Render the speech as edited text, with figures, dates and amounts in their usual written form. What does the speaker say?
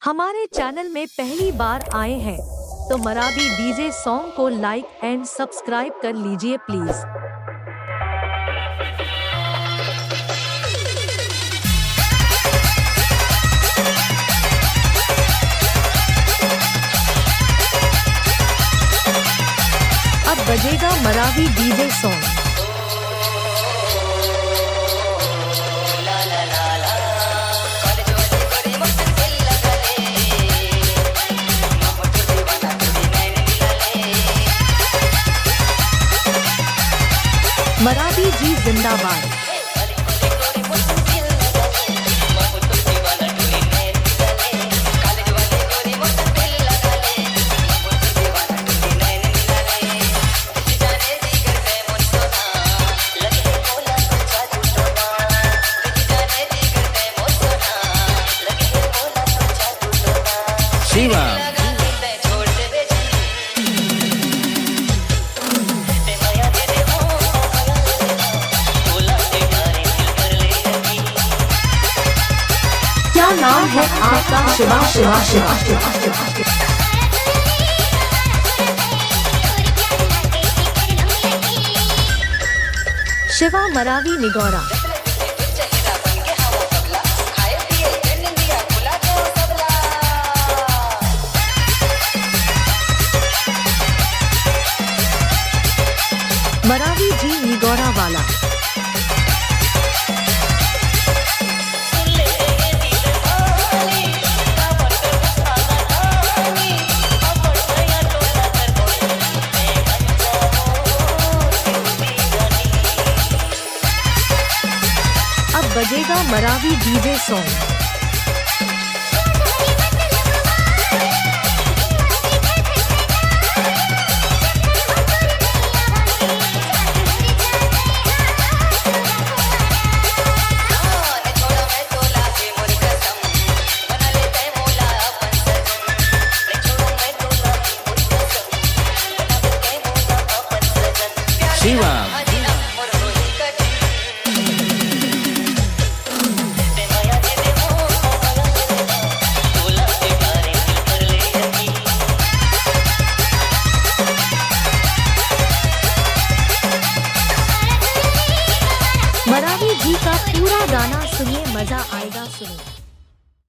हमारे चैनल में पहली बार आए हैं तो मराठी डीजे सॉन्ग को लाइक एंड सब्सक्राइब कर लीजिए प्लीज। अब बजेगा मराठी डीजे सॉन्ग। मराठी जी जिंदाबाद। शिवा क्या नाम है आपका? शिवा शिवा शिवा शिवा शिवा। शिवा मरावी निगौरा। मरावी जी निगौरा वाला। अब बजेगा मरावी डीजे सॉन्ग। शिवा मरावी जी का पूरा गाना सुनिए, मजा आएगा सुनिए।